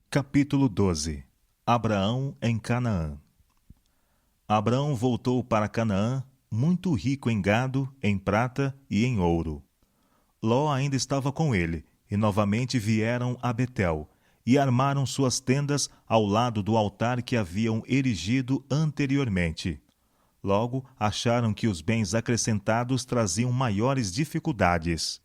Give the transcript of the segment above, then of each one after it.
Capítulo 12. Abraão em Canaã. Abraão voltou para Canaã, muito rico em gado, em prata e em ouro. Ló ainda estava com ele, e novamente vieram a Betel, e armaram suas tendas ao lado do altar que haviam erigido anteriormente. Logo acharam que os bens acrescentados traziam maiores dificuldades.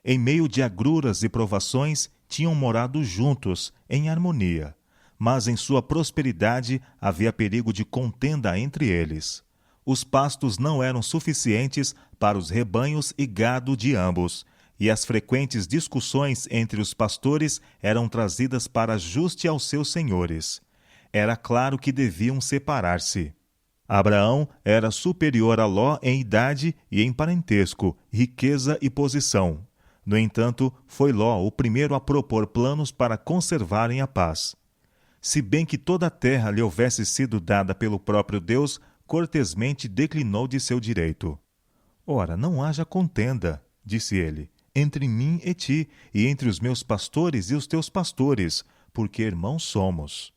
Em meio de agruras e provações, tinham morado juntos, em harmonia. Mas em sua prosperidade havia perigo de contenda entre eles. Os pastos não eram suficientes para os rebanhos e gado de ambos, e as frequentes discussões entre os pastores eram trazidas para ajuste aos seus senhores. Era claro que deviam separar-se. Abraão era superior a Ló em idade e em parentesco, riqueza e posição. No entanto, foi Ló o primeiro a propor planos para conservarem a paz. Se bem que toda a terra lhe houvesse sido dada pelo próprio Deus, cortesmente declinou de seu direito. Ora, não haja contenda, disse ele, entre mim e ti, e entre os meus pastores e os teus pastores, porque irmãos somos.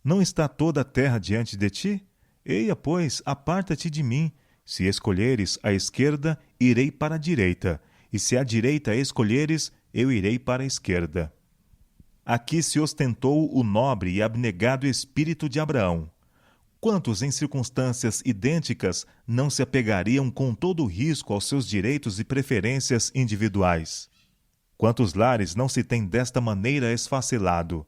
Não está toda a terra diante de ti? Eia, pois, aparta-te de mim. Se escolheres a esquerda, irei para a direita, e se a direita escolheres, eu irei para a esquerda. Aqui se ostentou o nobre e abnegado espírito de Abraão. Quantos, em circunstâncias idênticas, não se apegariam com todo o risco aos seus direitos e preferências individuais? Quantos lares não se têm desta maneira esfacelado?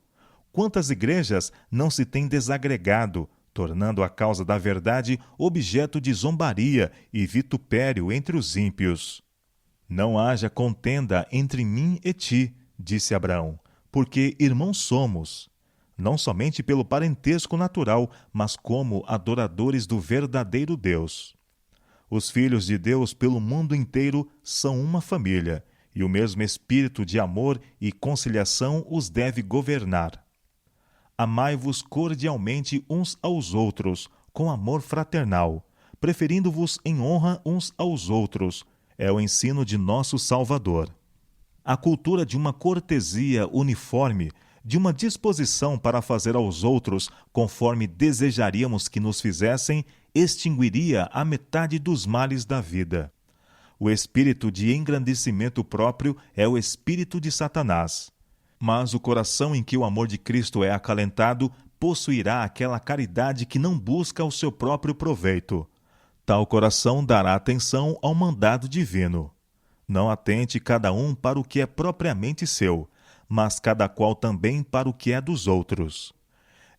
Quantas igrejas não se têm desagregado, tornando a causa da verdade objeto de zombaria e vitupério entre os ímpios? Não haja contenda entre mim e ti, disse Abraão, porque irmãos somos, não somente pelo parentesco natural, mas como adoradores do verdadeiro Deus. Os filhos de Deus pelo mundo inteiro são uma família, e o mesmo espírito de amor e conciliação os deve governar. Amai-vos cordialmente uns aos outros, com amor fraternal, preferindo-vos em honra uns aos outros. É o ensino de nosso Salvador. A cultura de uma cortesia uniforme, de uma disposição para fazer aos outros conforme desejaríamos que nos fizessem, extinguiria a metade dos males da vida. O espírito de engrandecimento próprio é o espírito de Satanás. Mas o coração em que o amor de Cristo é acalentado possuirá aquela caridade que não busca o seu próprio proveito. Tal coração dará atenção ao mandado divino. Não atente cada um para o que é propriamente seu, mas cada qual também para o que é dos outros.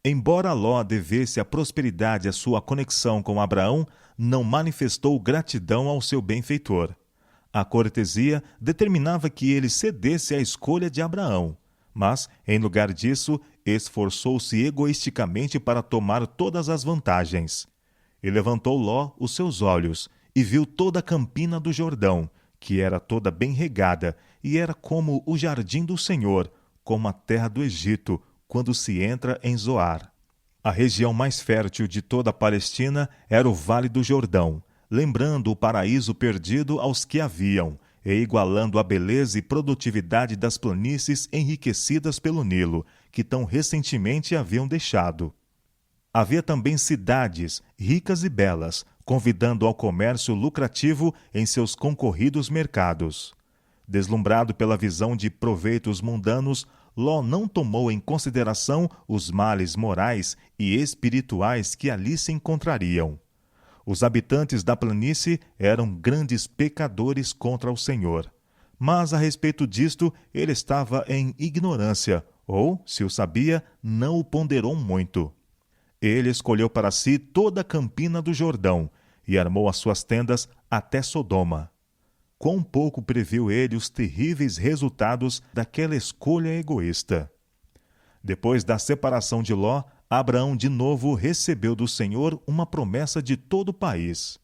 Embora Ló devesse a prosperidade à sua conexão com Abraão, não manifestou gratidão ao seu benfeitor. A cortesia determinava que ele cedesse à escolha de Abraão, mas, em lugar disso, esforçou-se egoisticamente para tomar todas as vantagens. E levantou Ló os seus olhos e viu toda a campina do Jordão, que era toda bem regada, e era como o jardim do Senhor, como a terra do Egito, quando se entra em Zoar. A região mais fértil de toda a Palestina era o Vale do Jordão, lembrando o paraíso perdido aos que haviam, e igualando a beleza e produtividade das planícies enriquecidas pelo Nilo, que tão recentemente haviam deixado. Havia também cidades, ricas e belas, convidando ao comércio lucrativo em seus concorridos mercados. Deslumbrado pela visão de proveitos mundanos, Ló não tomou em consideração os males morais e espirituais que ali se encontrariam. Os habitantes da planície eram grandes pecadores contra o Senhor. Mas a respeito disto, ele estava em ignorância, ou, se o sabia, não o ponderou muito. Ele escolheu para si toda a campina do Jordão e armou as suas tendas até Sodoma. Quão pouco previu ele os terríveis resultados daquela escolha egoísta. Depois da separação de Ló, Abraão de novo recebeu do Senhor uma promessa de todo o país.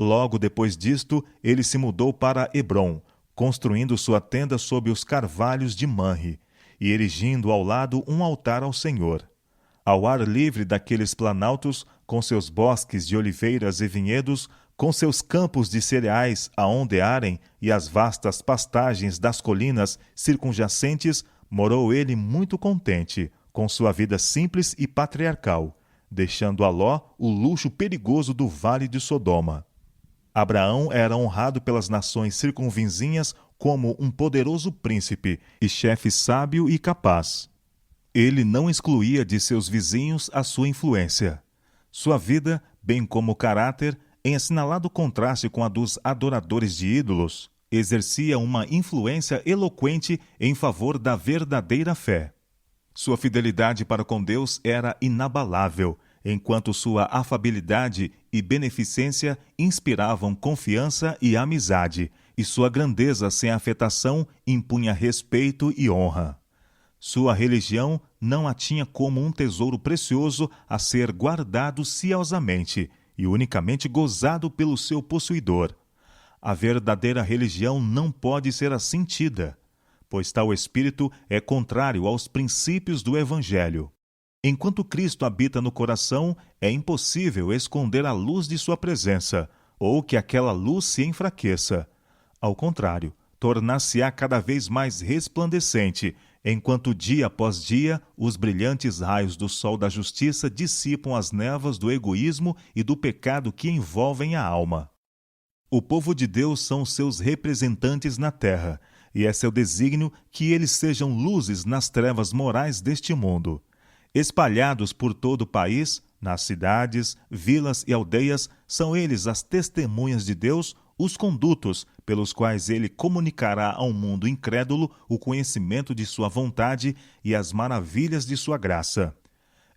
Logo depois disto, ele se mudou para Hebrom, construindo sua tenda sob os carvalhos de Manre, e erigindo ao lado um altar ao Senhor. Ao ar livre daqueles planaltos, com seus bosques de oliveiras e vinhedos, com seus campos de cereais a ondearem e as vastas pastagens das colinas circunjacentes, morou ele muito contente, com sua vida simples e patriarcal, deixando a Ló o luxo perigoso do Vale de Sodoma. Abraão era honrado pelas nações circunvizinhas como um poderoso príncipe e chefe sábio e capaz. Ele não excluía de seus vizinhos a sua influência. Sua vida, bem como o caráter, em assinalado contraste com a dos adoradores de ídolos, exercia uma influência eloquente em favor da verdadeira fé. Sua fidelidade para com Deus era inabalável, enquanto sua afabilidade e beneficência inspiravam confiança e amizade, e sua grandeza sem afetação impunha respeito e honra. Sua religião não a tinha como um tesouro precioso a ser guardado ciosamente e unicamente gozado pelo seu possuidor. A verdadeira religião não pode ser assim tida, pois tal espírito é contrário aos princípios do Evangelho. Enquanto Cristo habita no coração, é impossível esconder a luz de sua presença, ou que aquela luz se enfraqueça. Ao contrário, tornar-se-á cada vez mais resplandecente, enquanto dia após dia os brilhantes raios do sol da justiça dissipam as névoas do egoísmo e do pecado que envolvem a alma. O povo de Deus são seus representantes na terra, e é seu desígnio que eles sejam luzes nas trevas morais deste mundo. Espalhados por todo o país, nas cidades, vilas e aldeias, são eles as testemunhas de Deus, os condutos pelos quais ele comunicará ao mundo incrédulo o conhecimento de sua vontade e as maravilhas de sua graça.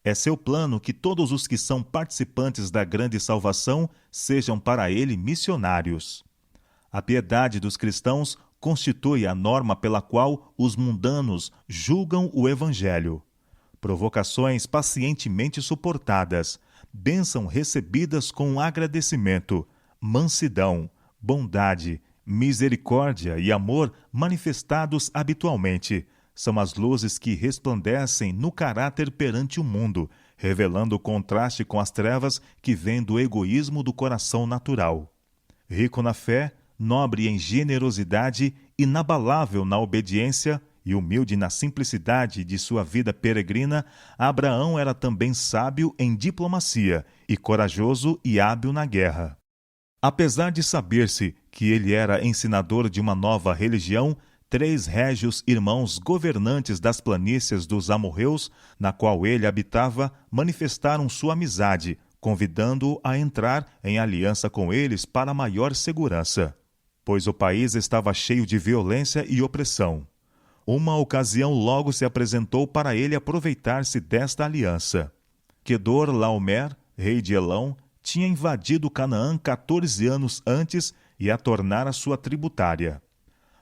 É seu plano que todos os que são participantes da grande salvação sejam para ele missionários. A piedade dos cristãos constitui a norma pela qual os mundanos julgam o Evangelho. Provocações pacientemente suportadas, bênção recebidas com agradecimento, mansidão, bondade, misericórdia e amor manifestados habitualmente, são as luzes que resplandecem no caráter perante o mundo, revelando o contraste com as trevas que vêm do egoísmo do coração natural. Rico na fé, nobre em generosidade, inabalável na obediência e humilde na simplicidade de sua vida peregrina, Abraão era também sábio em diplomacia e corajoso e hábil na guerra. Apesar de saber-se que ele era ensinador de uma nova religião, 3 régios irmãos governantes das planícies dos amorreus, na qual ele habitava, manifestaram sua amizade, convidando-o a entrar em aliança com eles para maior segurança, pois o país estava cheio de violência e opressão. Uma ocasião logo se apresentou para ele aproveitar-se desta aliança. Quedor-Laomer, rei de Elão, tinha invadido Canaã 14 anos antes e a tornara sua tributária.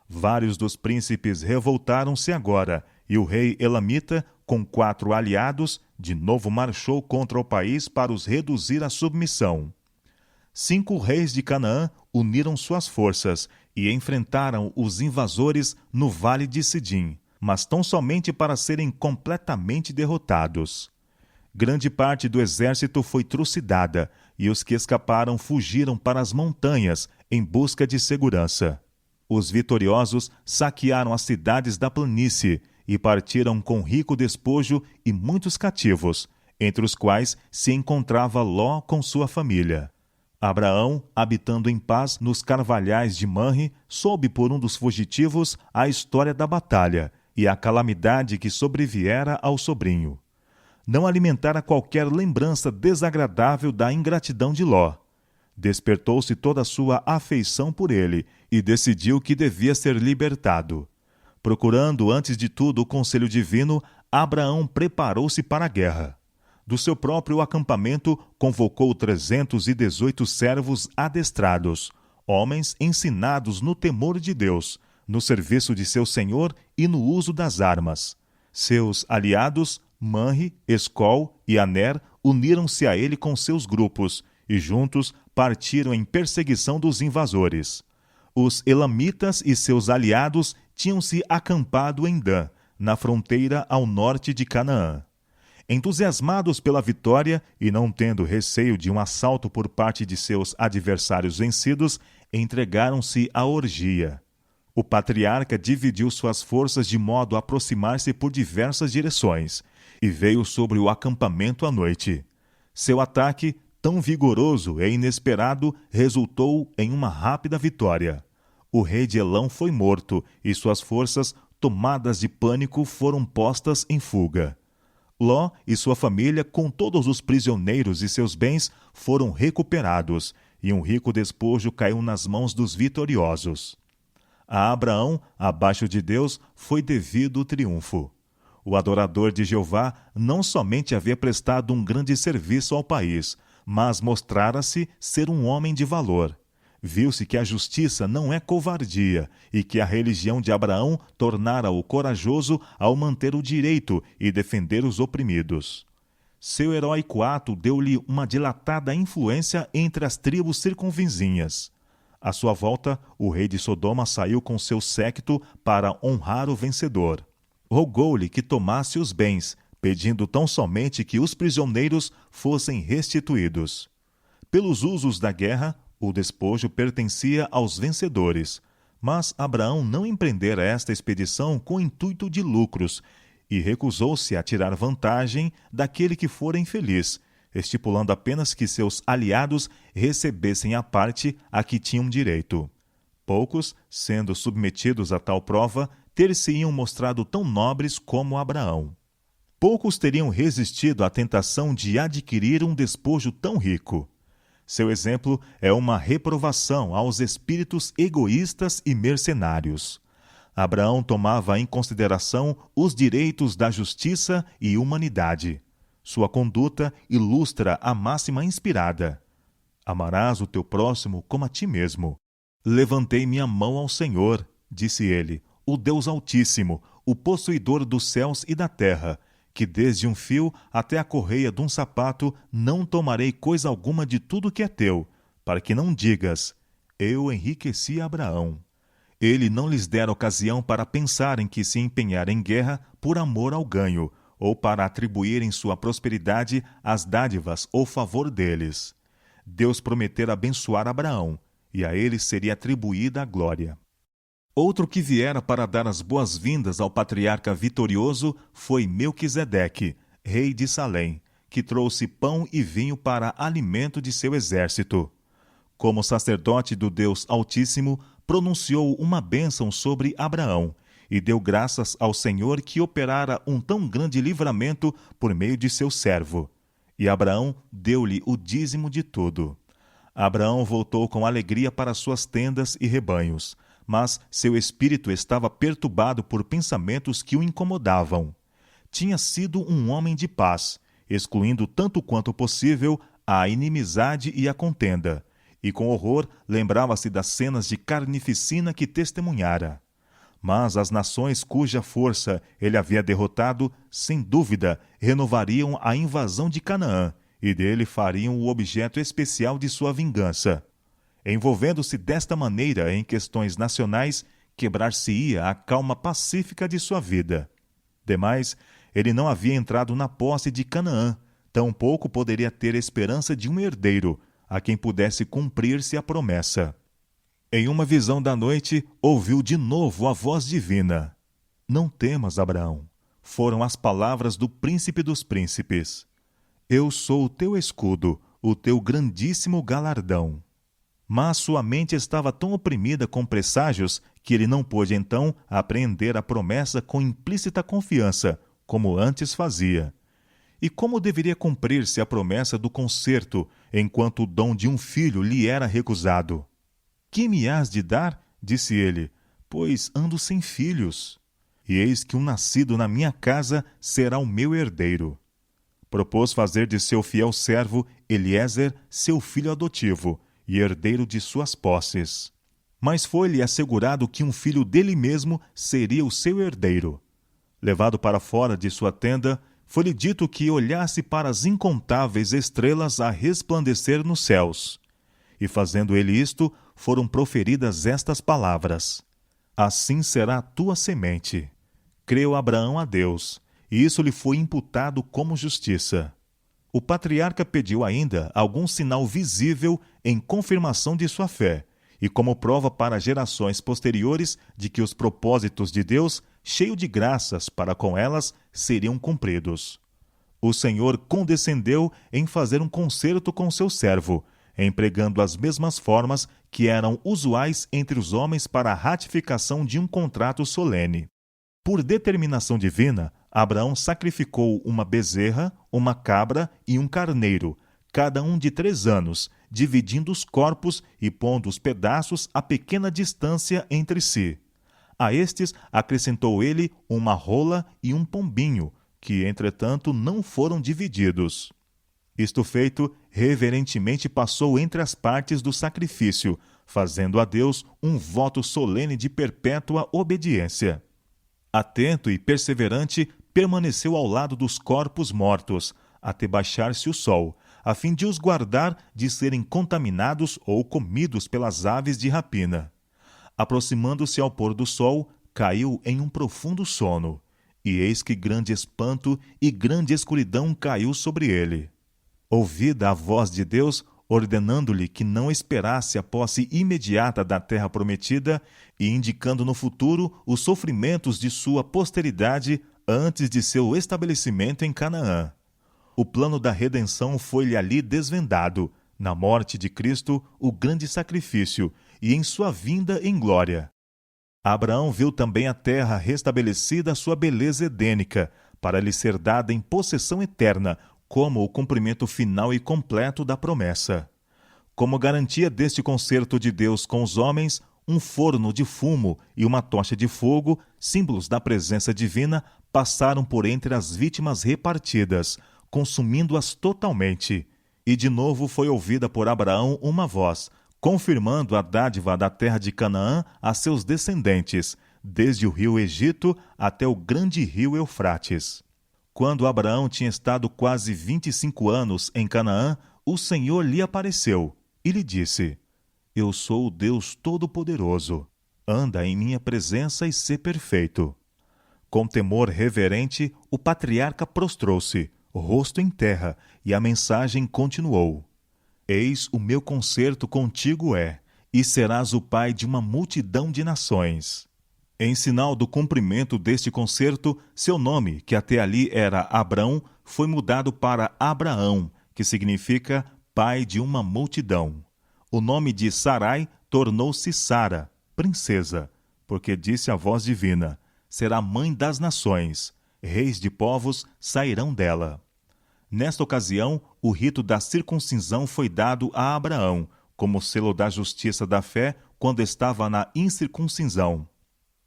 Vários dos príncipes revoltaram-se agora, e o rei elamita, com 4 aliados, de novo marchou contra o país para os reduzir à submissão. 5 reis de Canaã uniram suas forças e enfrentaram os invasores no vale de Sidim, mas tão somente para serem completamente derrotados. Grande parte do exército foi trucidada, e os que escaparam fugiram para as montanhas em busca de segurança. Os vitoriosos saquearam as cidades da planície e partiram com rico despojo e muitos cativos, entre os quais se encontrava Ló com sua família. Abraão, habitando em paz nos carvalhais de Manre, soube por um dos fugitivos a história da batalha e a calamidade que sobreviera ao sobrinho. Não alimentara qualquer lembrança desagradável da ingratidão de Ló. Despertou-se toda a sua afeição por ele e decidiu que devia ser libertado. Procurando antes de tudo o conselho divino, Abraão preparou-se para a guerra. Do seu próprio acampamento, convocou 318 servos adestrados, homens ensinados no temor de Deus, no serviço de seu senhor e no uso das armas. Seus aliados, Manre, Escol e Aner, uniram-se a ele com seus grupos, e juntos partiram em perseguição dos invasores. Os elamitas e seus aliados tinham-se acampado em Dan, na fronteira ao norte de Canaã. Entusiasmados pela vitória e não tendo receio de um assalto por parte de seus adversários vencidos, entregaram-se à orgia. O patriarca dividiu suas forças de modo a aproximar-se por diversas direções e veio sobre o acampamento à noite. Seu ataque, tão vigoroso e inesperado, resultou em uma rápida vitória. O rei de Elão foi morto e suas forças, tomadas de pânico, foram postas em fuga. Ló e sua família, com todos os prisioneiros e seus bens, foram recuperados, e um rico despojo caiu nas mãos dos vitoriosos. A Abraão, abaixo de Deus, foi devido o triunfo. O adorador de Jeová não somente havia prestado um grande serviço ao país, mas mostrara-se ser um homem de valor. Viu-se que a justiça não é covardia e que a religião de Abraão tornara-o corajoso ao manter o direito e defender os oprimidos. Seu heróico ato deu-lhe uma dilatada influência entre as tribos circunvizinhas. À sua volta, o rei de Sodoma saiu com seu séquito para honrar o vencedor. Rogou-lhe que tomasse os bens, pedindo tão somente que os prisioneiros fossem restituídos. Pelos usos da guerra, o despojo pertencia aos vencedores, mas Abraão não empreendera esta expedição com intuito de lucros e recusou-se a tirar vantagem daquele que fora infeliz, estipulando apenas que seus aliados recebessem a parte a que tinham direito. Poucos, sendo submetidos a tal prova, ter-se-iam mostrado tão nobres como Abraão. Poucos teriam resistido à tentação de adquirir um despojo tão rico. Seu exemplo é uma reprovação aos espíritos egoístas e mercenários. Abraão tomava em consideração os direitos da justiça e humanidade. Sua conduta ilustra a máxima inspirada: amarás o teu próximo como a ti mesmo. Levantei minha mão ao Senhor, disse ele, o Deus Altíssimo, o possuidor dos céus e da terra, que desde um fio até a correia de um sapato não tomarei coisa alguma de tudo que é teu, para que não digas, eu enriqueci Abraão. Ele não lhes dera ocasião para pensarem que se empenhara em guerra por amor ao ganho, ou para atribuírem sua prosperidade às dádivas ou favor deles. Deus prometera abençoar Abraão, e a ele seria atribuída a glória. Outro que viera para dar as boas-vindas ao patriarca vitorioso foi Melquisedeque, rei de Salém, que trouxe pão e vinho para alimento de seu exército. Como sacerdote do Deus Altíssimo, pronunciou uma bênção sobre Abraão e deu graças ao Senhor que operara um tão grande livramento por meio de seu servo. E Abraão deu-lhe o dízimo de tudo. Abraão voltou com alegria para suas tendas e rebanhos, mas seu espírito estava perturbado por pensamentos que o incomodavam. Tinha sido um homem de paz, excluindo tanto quanto possível a inimizade e a contenda, e com horror lembrava-se das cenas de carnificina que testemunhara. Mas as nações cuja força ele havia derrotado, sem dúvida, renovariam a invasão de Canaã, e dele fariam o objeto especial de sua vingança. Envolvendo-se desta maneira em questões nacionais, quebrar-se-ia a calma pacífica de sua vida. Demais, ele não havia entrado na posse de Canaã, tampouco poderia ter esperança de um herdeiro, a quem pudesse cumprir-se a promessa. Em uma visão da noite, ouviu de novo a voz divina. Não temas, Abraão. Foram as palavras do príncipe dos príncipes. Eu sou o teu escudo, o teu grandíssimo galardão. Mas sua mente estava tão oprimida com presságios que ele não pôde então apreender a promessa com implícita confiança, como antes fazia. E como deveria cumprir-se a promessa do concerto, enquanto o dom de um filho lhe era recusado? Que me hás de dar? Disse ele, pois ando sem filhos. E eis que um nascido na minha casa será o meu herdeiro. Propôs fazer de seu fiel servo Eliezer seu filho adotivo, e herdeiro de suas posses. Mas foi-lhe assegurado que um filho dele mesmo seria o seu herdeiro. Levado para fora de sua tenda, foi-lhe dito que olhasse para as incontáveis estrelas a resplandecer nos céus. E fazendo ele isto, foram proferidas estas palavras: Assim será a tua semente. Creu Abraão a Deus, e isso lhe foi imputado como justiça. O patriarca pediu ainda algum sinal visível em confirmação de sua fé, e como prova para gerações posteriores de que os propósitos de Deus, cheio de graças para com elas, seriam cumpridos. O Senhor condescendeu em fazer um concerto com seu servo, empregando as mesmas formas que eram usuais entre os homens para a ratificação de um contrato solene. Por determinação divina, Abraão sacrificou uma bezerra, uma cabra e um carneiro, cada um de 3 anos, dividindo os corpos e pondo os pedaços a pequena distância entre si. A estes acrescentou ele uma rola e um pombinho, que, entretanto, não foram divididos. Isto feito, reverentemente passou entre as partes do sacrifício, fazendo a Deus um voto solene de perpétua obediência. Atento e perseverante, permaneceu ao lado dos corpos mortos, até baixar-se o sol, a fim de os guardar de serem contaminados ou comidos pelas aves de rapina. Aproximando-se ao pôr do sol, caiu em um profundo sono, e eis que grande espanto e grande escuridão caiu sobre ele. Ouvida a voz de Deus, ordenando-lhe que não esperasse a posse imediata da terra prometida e indicando no futuro os sofrimentos de sua posteridade antes de seu estabelecimento em Canaã. O plano da redenção foi-lhe ali desvendado, na morte de Cristo, o grande sacrifício, e em sua vinda em glória. Abraão viu também a terra restabelecida à sua beleza edênica, para lhe ser dada em possessão eterna, como o cumprimento final e completo da promessa. Como garantia deste concerto de Deus com os homens, um forno de fumo e uma tocha de fogo, símbolos da presença divina, passaram por entre as vítimas repartidas, consumindo-as totalmente. E de novo foi ouvida por Abraão uma voz, confirmando a dádiva da terra de Canaã a seus descendentes, desde o rio Egito até o grande rio Eufrates. Quando Abraão tinha estado quase 25 anos em Canaã, o Senhor lhe apareceu e lhe disse: Eu sou o Deus Todo-Poderoso. Anda em minha presença e sê perfeito. Com temor reverente, o patriarca prostrou-se, rosto em terra, e a mensagem continuou: Eis o meu concerto contigo e serás o pai de uma multidão de nações. Em sinal do cumprimento deste concerto, seu nome, que até ali era Abrão, foi mudado para Abraão, que significa pai de uma multidão. O nome de Sarai tornou-se Sara, princesa, porque disse a voz divina: será mãe das nações, reis de povos sairão dela. Nesta ocasião, o rito da circuncisão foi dado a Abraão, como selo da justiça da fé quando estava na incircuncisão.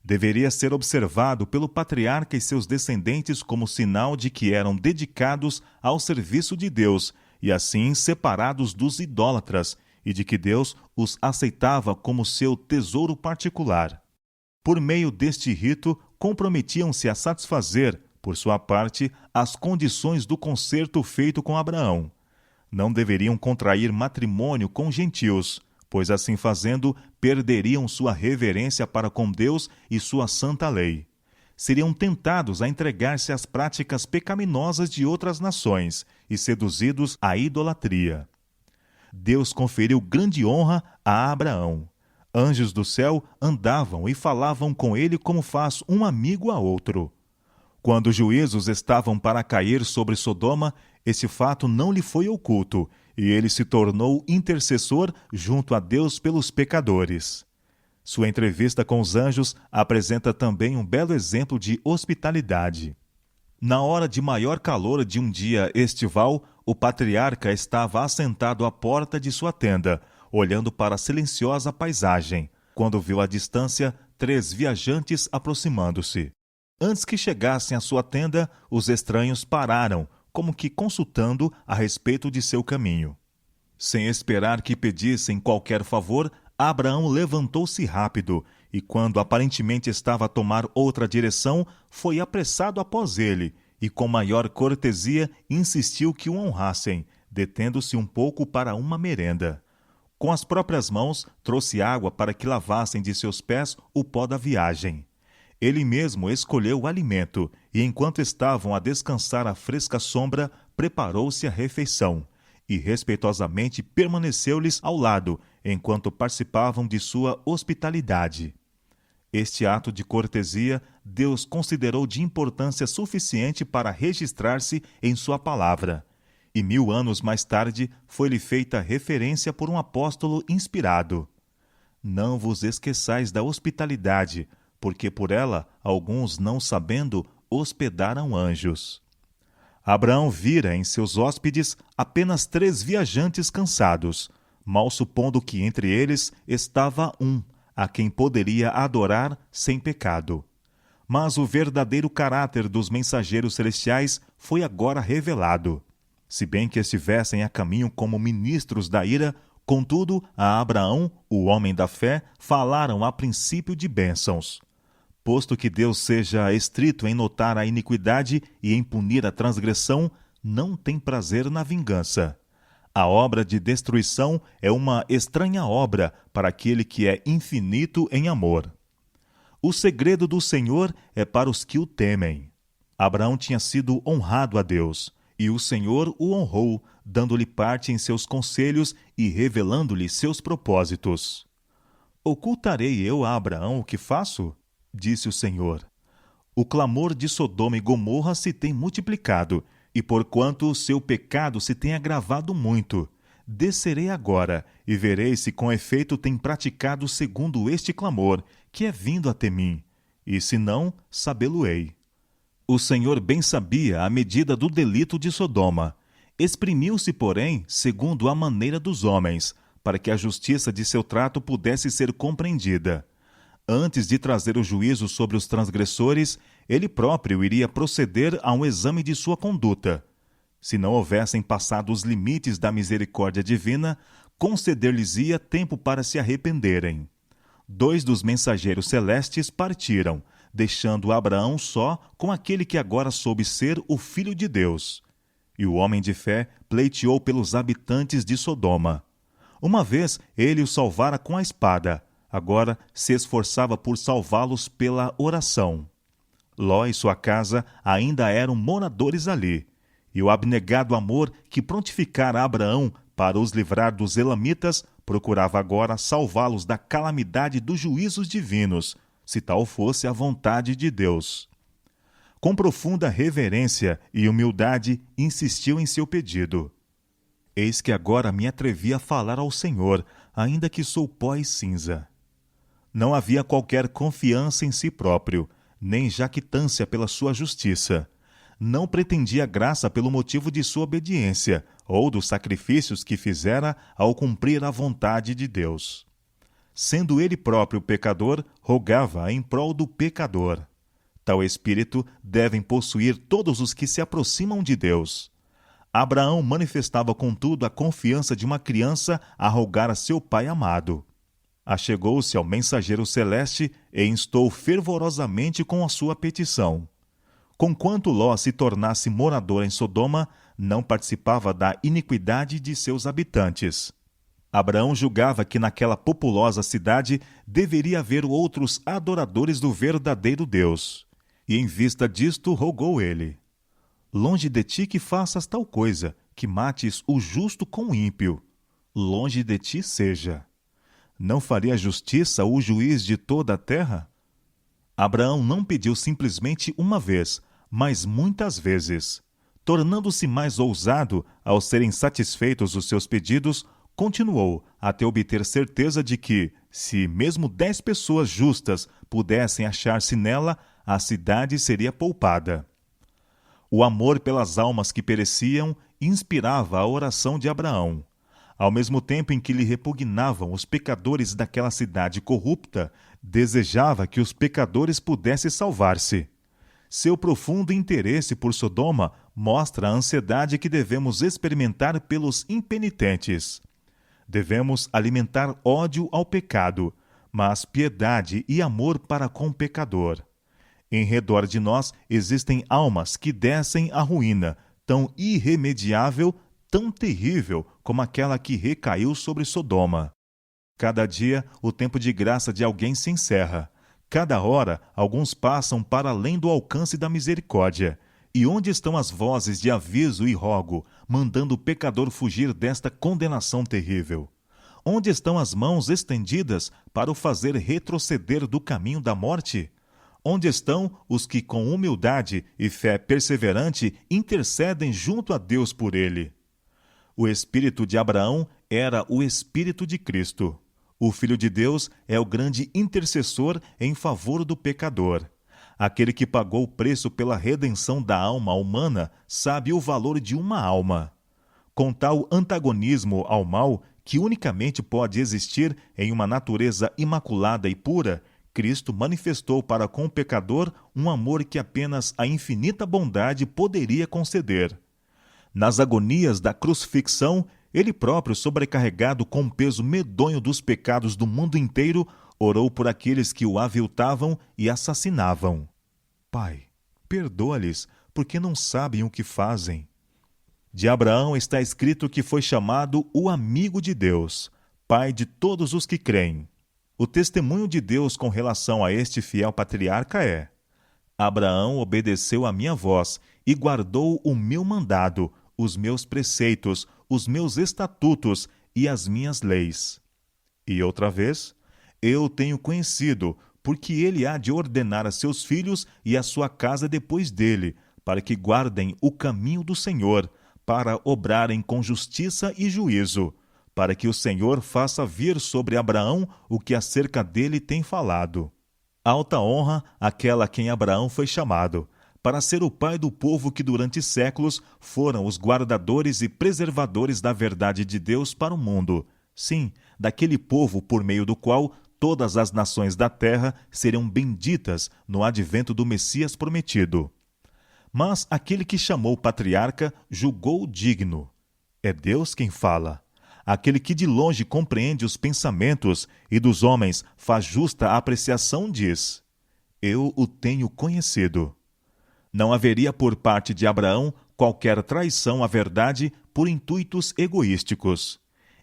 Deveria ser observado pelo patriarca e seus descendentes como sinal de que eram dedicados ao serviço de Deus e assim separados dos idólatras, e de que Deus os aceitava como seu tesouro particular. Por meio deste rito, comprometiam-se a satisfazer, por sua parte, as condições do concerto feito com Abraão. Não deveriam contrair matrimônio com gentios, pois assim fazendo, perderiam sua reverência para com Deus e sua santa lei. Seriam tentados a entregar-se às práticas pecaminosas de outras nações e seduzidos à idolatria. Deus conferiu grande honra a Abraão. Anjos do céu andavam e falavam com ele como faz um amigo a outro. Quando os juízos estavam para cair sobre Sodoma, esse fato não lhe foi oculto, e ele se tornou intercessor junto a Deus pelos pecadores. Sua entrevista com os anjos apresenta também um belo exemplo de hospitalidade. Na hora de maior calor de um dia estival, o patriarca estava assentado à porta de sua tenda, olhando para a silenciosa paisagem, quando viu à distância 3 viajantes aproximando-se. Antes que chegassem à sua tenda, os estranhos pararam, como que consultando a respeito de seu caminho. Sem esperar que pedissem qualquer favor, Abraão levantou-se rápido, e quando aparentemente estava a tomar outra direção, foi apressado após ele, e com maior cortesia insistiu que o honrassem, detendo-se um pouco para uma merenda. Com as próprias mãos, trouxe água para que lavassem de seus pés o pó da viagem. Ele mesmo escolheu o alimento, e enquanto estavam a descansar à fresca sombra, preparou-se a refeição. e respeitosamente permaneceu-lhes ao lado, enquanto participavam de sua hospitalidade. Este ato de cortesia Deus considerou de importância suficiente para registrar-se em sua palavra, e 1000 anos mais tarde foi-lhe feita referência por um apóstolo inspirado. Não vos esqueçais da hospitalidade, porque por ela alguns, não sabendo, hospedaram anjos. Abraão vira em seus hóspedes apenas 3 viajantes cansados, mal supondo que entre eles estava um, a quem poderia adorar sem pecado. Mas o verdadeiro caráter dos mensageiros celestiais foi agora revelado. Se bem que estivessem a caminho como ministros da ira, contudo, a Abraão, o homem da fé, falaram a princípio de bênçãos. Posto que Deus seja estrito em notar a iniquidade e em punir a transgressão, não tem prazer na vingança. A obra de destruição é uma estranha obra para aquele que é infinito em amor. O segredo do Senhor é para os que o temem. Abraão tinha sido honrado a Deus, e o Senhor o honrou, dando-lhe parte em seus conselhos e revelando-lhe seus propósitos. Ocultarei eu a Abraão o que faço? Disse o Senhor. O clamor de Sodoma e Gomorra se tem multiplicado, e porquanto o seu pecado se tem agravado muito, descerei agora, e verei se com efeito tem praticado segundo este clamor, que é vindo até mim, e se não, sabê-lo-ei. O Senhor bem sabia a medida do delito de Sodoma. Exprimiu-se, porém, segundo a maneira dos homens, para que a justiça de seu trato pudesse ser compreendida. Antes de trazer o juízo sobre os transgressores, ele próprio iria proceder a um exame de sua conduta. Se não houvessem passado os limites da misericórdia divina, conceder-lhes-ia tempo para se arrependerem. 2 dos mensageiros celestes partiram, deixando Abraão só com aquele que agora soube ser o Filho de Deus. E o homem de fé pleiteou pelos habitantes de Sodoma. Uma vez ele os salvara com a espada, agora se esforçava por salvá-los pela oração. Ló e sua casa ainda eram moradores ali, e o abnegado amor que prontificara Abraão para os livrar dos elamitas procurava agora salvá-los da calamidade dos juízos divinos, se tal fosse a vontade de Deus. Com profunda reverência e humildade, insistiu em seu pedido. Eis que agora me atrevi a falar ao Senhor, ainda que sou pó e cinza. Não havia qualquer confiança em si próprio, nem jactância pela sua justiça. Não pretendia graça pelo motivo de sua obediência, ou dos sacrifícios que fizera ao cumprir a vontade de Deus. Sendo ele próprio pecador, rogava em prol do pecador. Tal espírito devem possuir todos os que se aproximam de Deus. Abraão manifestava, contudo, a confiança de uma criança a rogar a seu pai amado. Achegou-se ao mensageiro celeste e instou fervorosamente com a sua petição. Conquanto Ló se tornasse morador em Sodoma, não participava da iniquidade de seus habitantes. Abraão julgava que naquela populosa cidade deveria haver outros adoradores do verdadeiro Deus. E em vista disto rogou ele: longe de ti que faças tal coisa, que mates o justo com o ímpio. Longe de ti seja. Não faria justiça o juiz de toda a terra? Abraão não pediu simplesmente uma vez, mas muitas vezes. Tornando-se mais ousado ao serem satisfeitos os seus pedidos, continuou até obter certeza de que, se mesmo 10 pessoas justas pudessem achar-se nela, a cidade seria poupada. O amor pelas almas que pereciam inspirava a oração de Abraão. Ao mesmo tempo em que lhe repugnavam os pecadores daquela cidade corrupta, desejava que os pecadores pudessem salvar-se. Seu profundo interesse por Sodoma mostra a ansiedade que devemos experimentar pelos impenitentes. Devemos alimentar ódio ao pecado, mas piedade e amor para com o pecador. Em redor de nós existem almas que descem à ruína, tão irremediável, tão terrível como aquela que recaiu sobre Sodoma. Cada dia, o tempo de graça de alguém se encerra. Cada hora, alguns passam para além do alcance da misericórdia. E onde estão as vozes de aviso e rogo, mandando o pecador fugir desta condenação terrível? Onde estão as mãos estendidas para o fazer retroceder do caminho da morte? Onde estão os que, com humildade e fé perseverante, intercedem junto a Deus por ele? O espírito de Abraão era o espírito de Cristo. O Filho de Deus é o grande intercessor em favor do pecador. Aquele que pagou o preço pela redenção da alma humana sabe o valor de uma alma. Com tal antagonismo ao mal, que unicamente pode existir em uma natureza imaculada e pura, Cristo manifestou para com o pecador um amor que apenas a infinita bondade poderia conceder. Nas agonias da crucifixão, ele próprio, sobrecarregado com o peso medonho dos pecados do mundo inteiro, orou por aqueles que o aviltavam e assassinavam. Pai, perdoa-lhes, porque não sabem o que fazem. De Abraão está escrito que foi chamado o amigo de Deus, pai de todos os que creem. O testemunho de Deus com relação a este fiel patriarca é: Abraão obedeceu à minha voz e guardou o meu mandado, os meus preceitos, os meus estatutos e as minhas leis. E outra vez, eu tenho conhecido, porque ele há de ordenar a seus filhos e a sua casa depois dele, para que guardem o caminho do Senhor, para obrarem com justiça e juízo, para que o Senhor faça vir sobre Abraão o que acerca dele tem falado. Alta honra aquela a quem Abraão foi chamado, para ser o pai do povo que durante séculos foram os guardadores e preservadores da verdade de Deus para o mundo. Sim, daquele povo por meio do qual todas as nações da terra serão benditas no advento do Messias prometido. Mas aquele que chamou o patriarca julgou digno. É Deus quem fala. Aquele que de longe compreende os pensamentos e dos homens faz justa apreciação diz: Eu o tenho conhecido. Não haveria por parte de Abraão qualquer traição à verdade por intuitos egoísticos.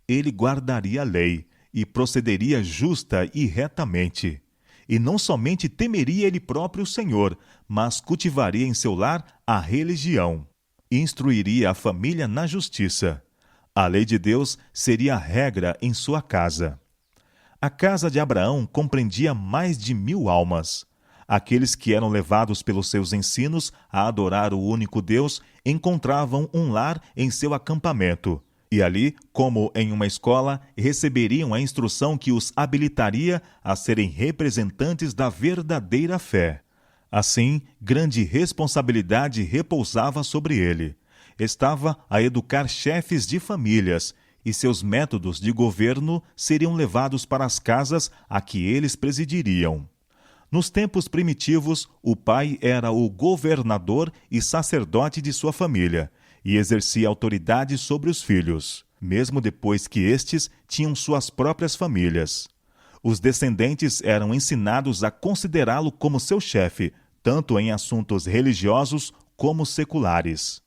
Ele guardaria a lei e procederia justa e retamente. E não somente temeria ele próprio o Senhor, mas cultivaria em seu lar a religião. Instruiria a família na justiça. A lei de Deus seria a regra em sua casa. A casa de Abraão compreendia mais de 1000 almas. Aqueles que eram levados pelos seus ensinos a adorar o único Deus encontravam um lar em seu acampamento. E ali, como em uma escola, receberiam a instrução que os habilitaria a serem representantes da verdadeira fé. Assim, grande responsabilidade repousava sobre ele. Estava a educar chefes de famílias, e seus métodos de governo seriam levados para as casas a que eles presidiriam. Nos tempos primitivos, o pai era o governador e sacerdote de sua família, e exercia autoridade sobre os filhos, mesmo depois que estes tinham suas próprias famílias. Os descendentes eram ensinados a considerá-lo como seu chefe, tanto em assuntos religiosos como seculares.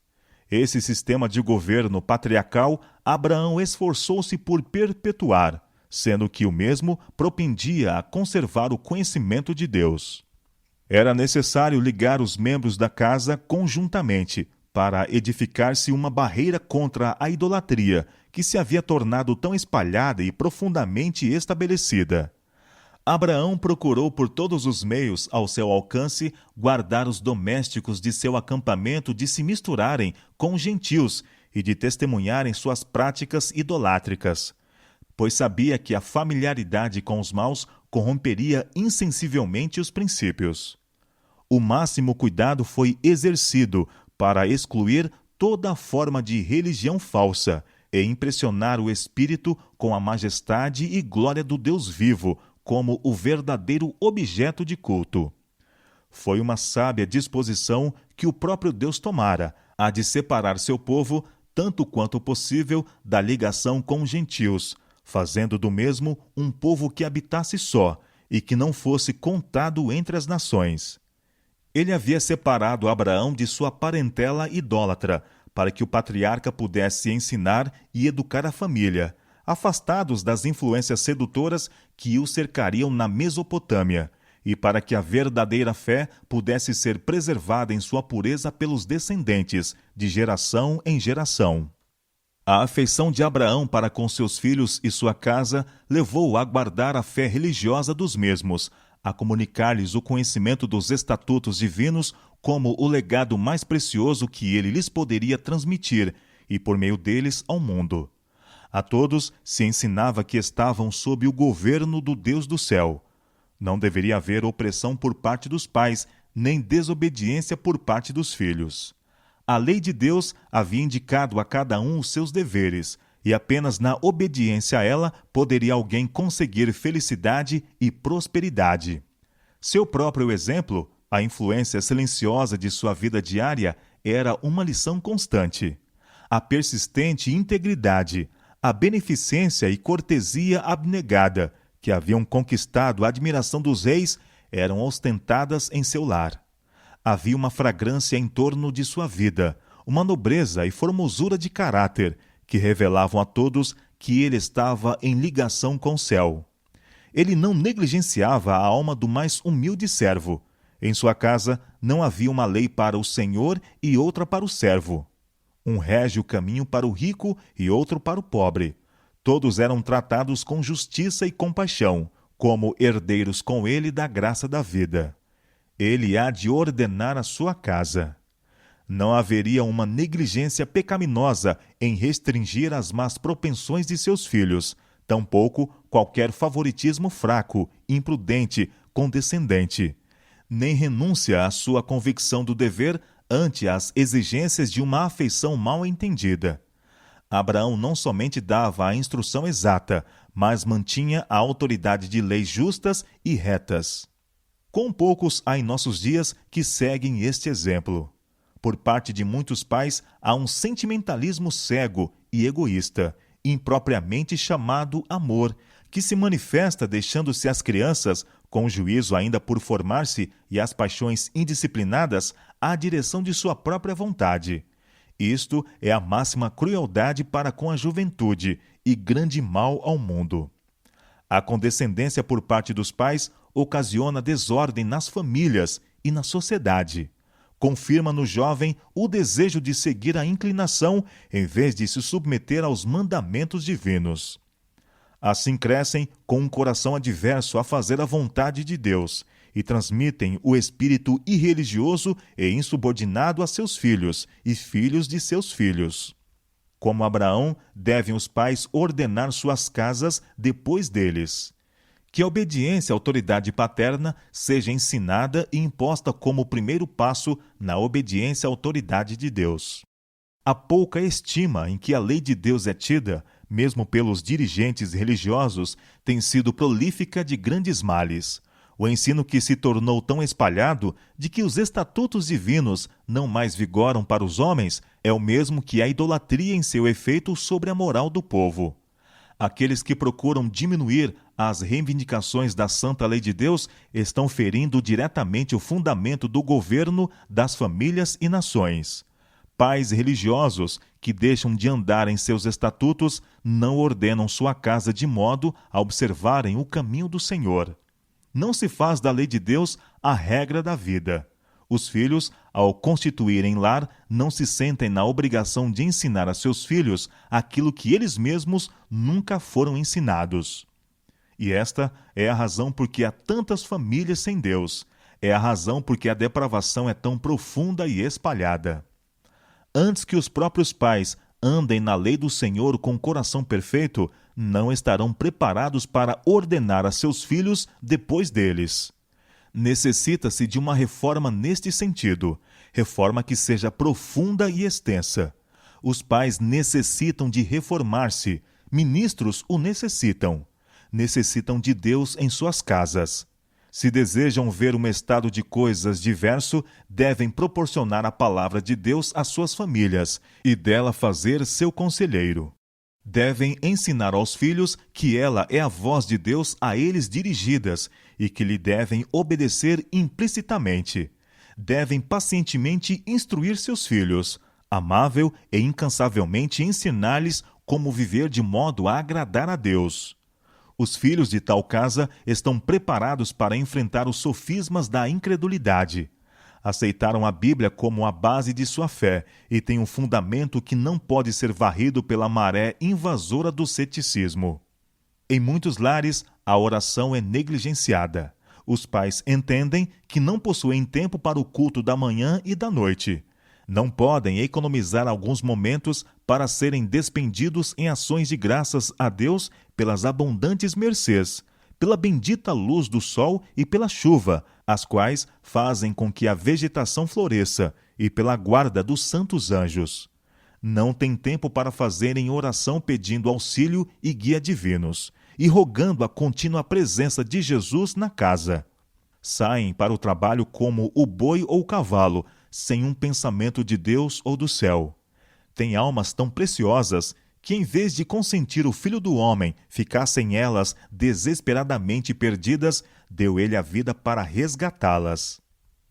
Esse sistema de governo patriarcal, Abraão esforçou-se por perpetuar, sendo que o mesmo propendia a conservar o conhecimento de Deus. Era necessário ligar os membros da casa conjuntamente, para edificar-se uma barreira contra a idolatria, que se havia tornado tão espalhada e profundamente estabelecida. Abraão procurou por todos os meios ao seu alcance guardar os domésticos de seu acampamento de se misturarem com os gentios e de testemunharem suas práticas idolátricas, pois sabia que a familiaridade com os maus corromperia insensivelmente os princípios. O máximo cuidado foi exercido para excluir toda forma de religião falsa e impressionar o espírito com a majestade e glória do Deus vivo como o verdadeiro objeto de culto. Foi uma sábia disposição que o próprio Deus tomara, a de separar seu povo, tanto quanto possível, da ligação com os gentios, fazendo do mesmo um povo que habitasse só e que não fosse contado entre as nações. Ele havia separado Abraão de sua parentela idólatra, para que o patriarca pudesse ensinar e educar a família, afastados das influências sedutoras que o cercariam na Mesopotâmia, e para que a verdadeira fé pudesse ser preservada em sua pureza pelos descendentes, de geração em geração. A afeição de Abraão para com seus filhos e sua casa levou-o a guardar a fé religiosa dos mesmos, a comunicar-lhes o conhecimento dos estatutos divinos como o legado mais precioso que ele lhes poderia transmitir, e por meio deles ao mundo. A todos se ensinava que estavam sob o governo do Deus do céu. Não deveria haver opressão por parte dos pais, nem desobediência por parte dos filhos. A lei de Deus havia indicado a cada um os seus deveres, e apenas na obediência a ela poderia alguém conseguir felicidade e prosperidade. Seu próprio exemplo, a influência silenciosa de sua vida diária, era uma lição constante. A persistente integridade, a beneficência e cortesia abnegada, que haviam conquistado a admiração dos reis, eram ostentadas em seu lar. Havia uma fragrância em torno de sua vida, uma nobreza e formosura de caráter, que revelavam a todos que ele estava em ligação com o céu. Ele não negligenciava a alma do mais humilde servo. Em sua casa não havia uma lei para o senhor e outra para o servo. Um rege o caminho para o rico e outro para o pobre. Todos eram tratados com justiça e compaixão, como herdeiros com ele da graça da vida. Ele há de ordenar a sua casa. Não haveria uma negligência pecaminosa em restringir as más propensões de seus filhos, tampouco qualquer favoritismo fraco, imprudente, condescendente, nem renúncia à sua convicção do dever ante as exigências de uma afeição mal entendida. Abraão não somente dava a instrução exata, mas mantinha a autoridade de leis justas e retas. Quão poucos há em nossos dias que seguem este exemplo. Por parte de muitos pais, há um sentimentalismo cego e egoísta, impropriamente chamado amor, que se manifesta deixando-se as crianças, com o juízo ainda por formar-se e as paixões indisciplinadas, à direção de sua própria vontade. Isto é a máxima crueldade para com a juventude e grande mal ao mundo. A condescendência por parte dos pais ocasiona desordem nas famílias e na sociedade. Confirma no jovem o desejo de seguir a inclinação em vez de se submeter aos mandamentos divinos. Assim crescem com um coração adverso a fazer a vontade de Deus e transmitem o espírito irreligioso e insubordinado a seus filhos e filhos de seus filhos. Como Abraão, devem os pais ordenar suas casas depois deles. Que a obediência à autoridade paterna seja ensinada e imposta como primeiro passo na obediência à autoridade de Deus. A pouca estima em que a lei de Deus é tida, mesmo pelos dirigentes religiosos, tem sido prolífica de grandes males. O ensino que se tornou tão espalhado de que os estatutos divinos não mais vigoram para os homens é o mesmo que a idolatria em seu efeito sobre a moral do povo. Aqueles que procuram diminuir as reivindicações da santa lei de Deus estão ferindo diretamente o fundamento do governo das famílias e nações. Pais religiosos que deixam de andar em seus estatutos não ordenam sua casa de modo a observarem o caminho do Senhor. Não se faz da lei de Deus a regra da vida. Os filhos, ao constituírem lar, não se sentem na obrigação de ensinar a seus filhos aquilo que eles mesmos nunca foram ensinados. E esta é a razão por que há tantas famílias sem Deus. É a razão por que a depravação é tão profunda e espalhada. Antes que os próprios pais andem na lei do Senhor com coração perfeito, não estarão preparados para ordenar a seus filhos depois deles. Necessita-se de uma reforma neste sentido, reforma que seja profunda e extensa. Os pais necessitam de reformar-se, ministros o necessitam. Necessitam de Deus em suas casas. Se desejam ver um estado de coisas diverso, devem proporcionar a palavra de Deus às suas famílias e dela fazer seu conselheiro. Devem ensinar aos filhos que ela é a voz de Deus a eles dirigidas e que lhe devem obedecer implicitamente. Devem pacientemente instruir seus filhos, amável e incansavelmente ensinar-lhes como viver de modo a agradar a Deus. Os filhos de tal casa estão preparados para enfrentar os sofismas da incredulidade. Aceitaram a Bíblia como a base de sua fé e têm um fundamento que não pode ser varrido pela maré invasora do ceticismo. Em muitos lares, a oração é negligenciada. Os pais entendem que não possuem tempo para o culto da manhã e da noite. Não podem economizar alguns momentos para serem despendidos em ações de graças a Deus pelas abundantes mercês, pela bendita luz do sol e pela chuva, as quais fazem com que a vegetação floresça, e pela guarda dos santos anjos. Não têm tempo para fazerem oração pedindo auxílio e guia divinos, e rogando a contínua presença de Jesus na casa. Saem para o trabalho como o boi ou o cavalo, sem um pensamento de Deus ou do céu. Têm almas tão preciosas que, em vez de consentir o Filho do Homem ficassem elas desesperadamente perdidas, deu ele a vida para resgatá-las.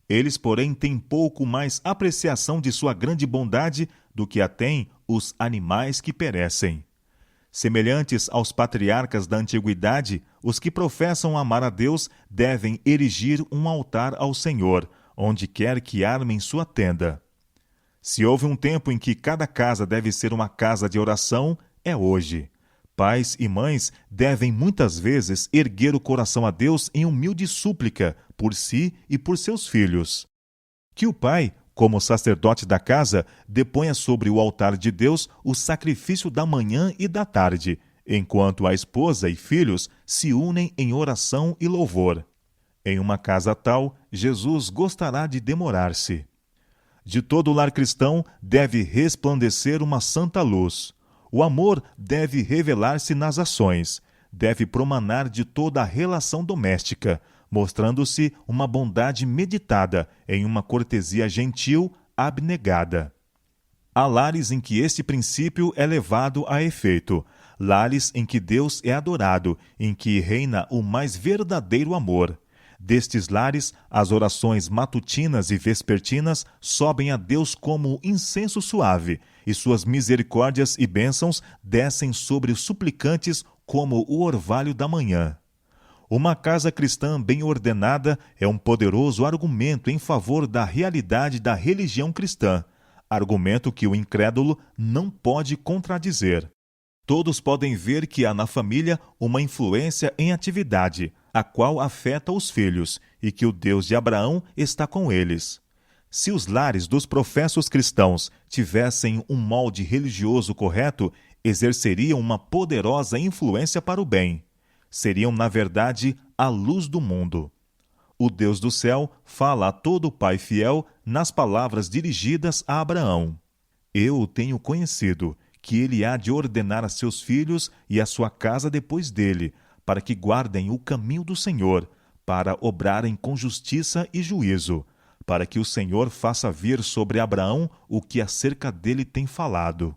Eles, porém, têm pouco mais apreciação de sua grande bondade do que a têm os animais que perecem. Semelhantes aos patriarcas da antiguidade, os que professam amar a Deus devem erigir um altar ao Senhor, onde quer que armem sua tenda. Se houve um tempo em que cada casa deve ser uma casa de oração, é hoje. Pais e mães devem muitas vezes erguer o coração a Deus em humilde súplica por si e por seus filhos. Que o pai, como sacerdote da casa, deponha sobre o altar de Deus o sacrifício da manhã e da tarde, enquanto a esposa e filhos se unem em oração e louvor. Em uma casa tal, Jesus gostará de demorar-se. De todo o lar cristão deve resplandecer uma santa luz. O amor deve revelar-se nas ações, deve promanar de toda a relação doméstica, mostrando-se uma bondade meditada em uma cortesia gentil, abnegada. Há lares em que este princípio é levado a efeito, lares em que Deus é adorado, em que reina o mais verdadeiro amor. Destes lares, as orações matutinas e vespertinas sobem a Deus como incenso suave, e suas misericórdias e bênçãos descem sobre os suplicantes como o orvalho da manhã. Uma casa cristã bem ordenada é um poderoso argumento em favor da realidade da religião cristã, argumento que o incrédulo não pode contradizer. Todos podem ver que há na família uma influência em atividade, a qual afeta os filhos, e que o Deus de Abraão está com eles. Se os lares dos professos cristãos tivessem um molde religioso correto, exerceriam uma poderosa influência para o bem. Seriam, na verdade, a luz do mundo. O Deus do céu fala a todo pai fiel nas palavras dirigidas a Abraão. Eu o tenho conhecido, que ele há de ordenar a seus filhos e a sua casa depois dele, para que guardem o caminho do Senhor, para obrarem com justiça e juízo, para que o Senhor faça vir sobre Abraão o que acerca dele tem falado.